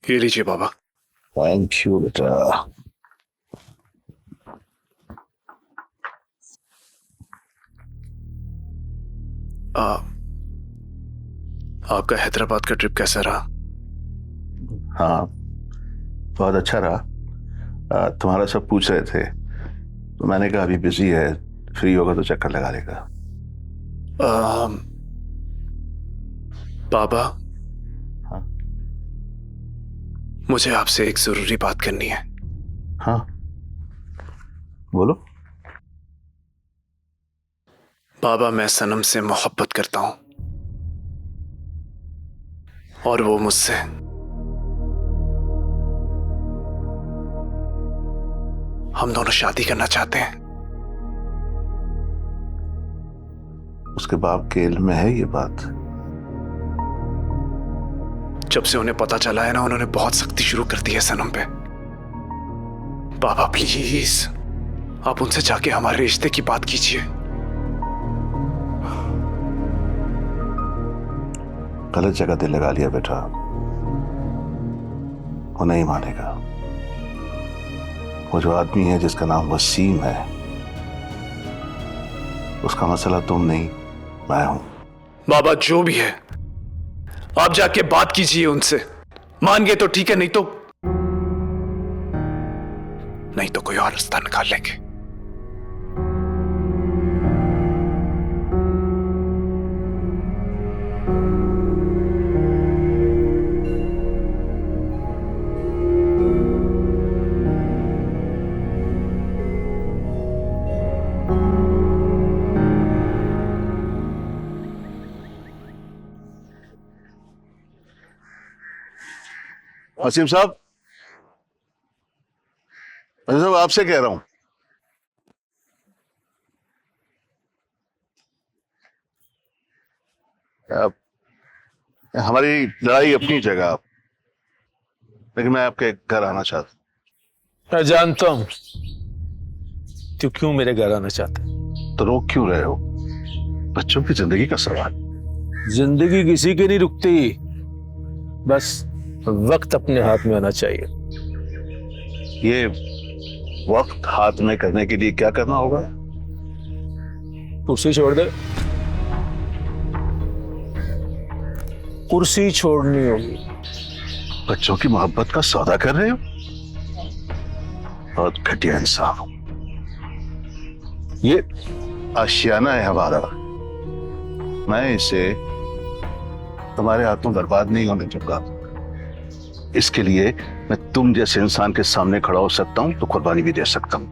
ये लीजिए बाबा। Thank you बेटा। आपका हैदराबाद का ट्रिप कैसा रहा? हाँ, बहुत अच्छा रहा। तुम्हारा सब पूछ रहे थे तो मैंने कहा अभी बिजी है, फ्री होगा तो चक्कर लगा लेगा। बाबा, हाँ मुझे आपसे एक जरूरी बात करनी है। हाँ, बोलो। बाबा, मैं सनम से मोहब्बत करता हूं और वो मुझसे। हम दोनों शादी करना चाहते हैं। उसके बाप के इल्म में है ये बात? जब से उन्हें पता चला है ना, उन्होंने बहुत सख्ती शुरू कर दी है सनम पे। बाबा प्लीज, आप उनसे जाके हमारे रिश्ते की बात कीजिए। गलत जगह दिल लगा लिया बेटा, वो नहीं मानेगा। वो जो आदमी है जिसका नाम वसीम है, उसका मसला तुम नहीं, मैं हूं। बाबा जो भी है, आप जाके बात कीजिए उनसे। मान गए तो ठीक है, नहीं तो कोई और रास्ता निकाल लेंगे। वसीम साहब, वसीम साहब आपसे कह रहा हूं। हमारी लड़ाई अपनी जगह, लेकिन मैं आपके घर आना चाहता हूं। मैं जानता हूं तू क्यों मेरे घर आना चाहता है। तो रोक क्यों रहे हो? बच्चों की जिंदगी का सवाल। जिंदगी किसी की नहीं रुकती, बस वक्त अपने हाथ में आना चाहिए। ये वक्त हाथ में करने के लिए क्या करना होगा? कुर्सी छोड़ दे। कुर्सी छोड़नी होगी। बच्चों की मोहब्बत का सौदा कर रहे हो? बहुत घटिया इंसान हो। ये आशियाना है हमारा, मैं इसे तुम्हारे हाथों बर्बाद नहीं होने दूंगा। इसके लिए मैं तुम जैसे इंसान के सामने खड़ा हो सकता हूं तो कुर्बानी भी दे सकता हूं।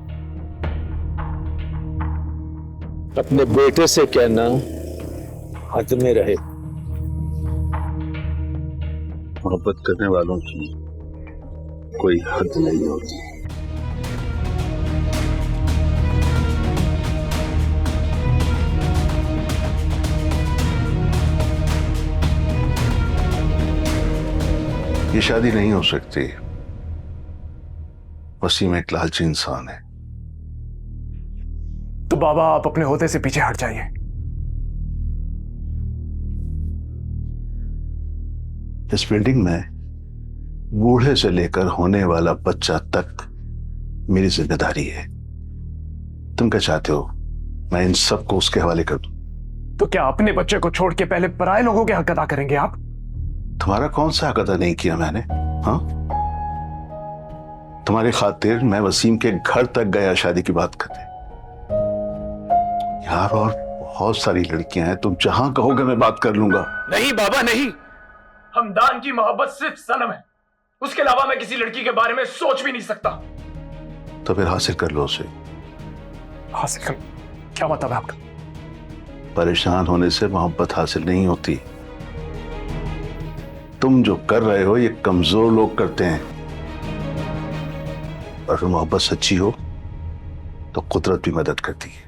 अपने बेटे से कहना हद में रहे। मोहब्बत करने वालों की कोई हद नहीं होती। ये शादी नहीं हो सकती। वसीम एक लालची इंसान है। तो बाबा, आप अपने होते से पीछे हट जाइए। इस बिल्डिंग में बूढ़े से लेकर होने वाला बच्चा तक मेरी जिम्मेदारी है। तुम क्या चाहते हो मैं इन सबको उसके हवाले कर दूं? तो क्या अपने बच्चे को छोड़ के पहले पराये लोगों के हक अदा करेंगे आप? तुम्हारा कौन सा हक अदा नहीं किया मैंने? हाँ, तुम्हारी खातिर मैं वसीम के घर तक गया शादी की बात करने। यार, और बहुत सारी लड़कियां हैं, तुम जहां कहोगे मैं बात कर लूंगा। नहीं बाबा नहीं, हमदान की मोहब्बत सिर्फ सनम है। उसके अलावा मैं किसी लड़की के बारे में सोच भी नहीं सकता। तो फिर हासिल कर लो उसे। हासिल कर? क्या मतलब है आपका? परेशान होने से मोहब्बत हासिल नहीं होती। तुम जो कर रहे हो ये कमजोर लोग करते हैं, और अगर मोहब्बत सच्ची हो तो कुदरत भी मदद करती है।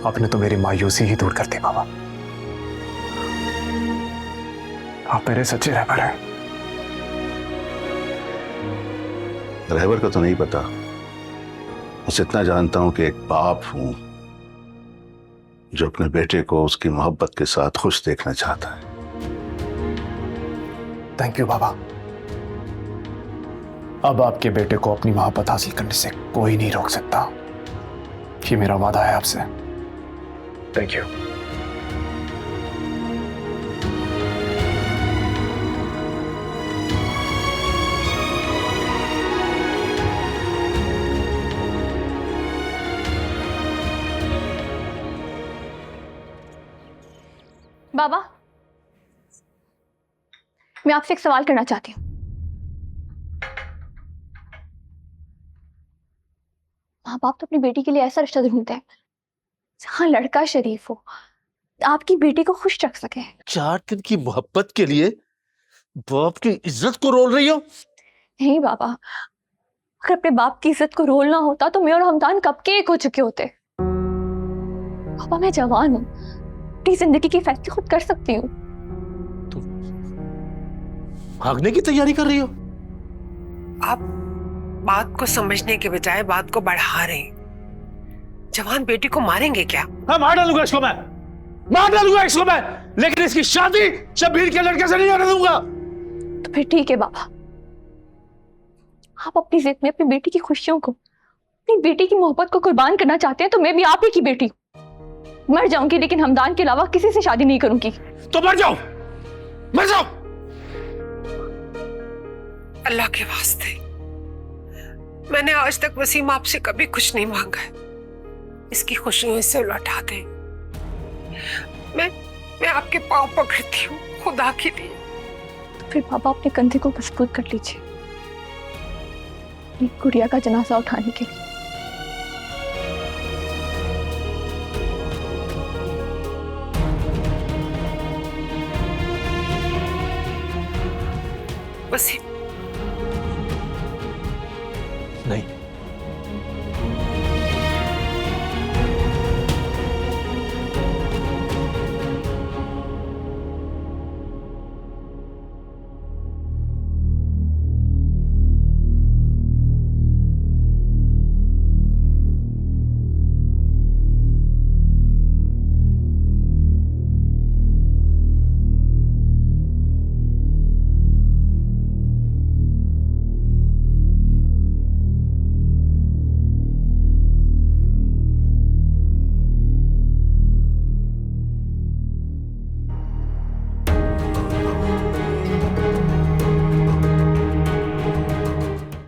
आपने तो मेरी मायूसी ही दूर कर दी बाबा। आप मेरे सच्चे रहबर हैं। रहबर का तो नहीं पता, बस इतना जानता हूं कि एक बाप हूं जो अपने बेटे को उसकी मोहब्बत के साथ खुश देखना चाहता है। थैंक यू बाबा। अब आपके बेटे को अपनी मोहब्बत हासिल करने से कोई नहीं रोक सकता। ये मेरा वादा है आपसे। Thank you. बाबा, मैं आपसे एक सवाल करना चाहती हूँ। माँ बाप तो अपनी बेटी के लिए ऐसा रिश्ता ढूंढते हैं जहाँ लड़का शरीफ हो, आपकी बेटी को खुश रख सके। 4 दिन की मोहब्बत के लिए बाप की इज्जत को रोल रही हो? नहीं बाबा, अगर अपने बाप की इज्जत को रोलना होता तो मैं और हमदान कब के एक हो चुके होते। पापा, मैं जवान हूँ, अपनी जिंदगी के फैसले खुद कर सकती हूँ। भागने की तैयारी कर रही हो? आप बात को समझने के बजाय बात को बढ़ा रहे हैं। जवान बेटी को मारेंगे क्या? हाँ, मार डालूंगा इसको मैं, मार डालूंगा इसको मैं, लेकिन इसकी शादी शब्बीर के लड़के से नहीं होने दूंगा। तो फिर ठीक है बाबा, आप अपनी जिद में अपनी बेटी की खुशियों को, अपनी बेटी की मोहब्बत को कुर्बान करना चाहते हैं तो मैं भी आप ही की बेटी हूं। मर जाऊंगी लेकिन हमदान के अलावा किसी से शादी नहीं करूंगी। तो मर जाओ, मर जाओ। अल्लाह के वास्ते, मैंने आज तक वसीम आपसे कभी कुछ नहीं मांगा है। इसकी खुशियों से लौटा दें। मैं आपके पांव पकड़ती हूँ खुदा के लिए। तो फिर बाबा अपने कंधे को मजबूत कर लीजिए अपनी गुड़िया का जनाजा उठाने के लिए। वसीम, नहीं,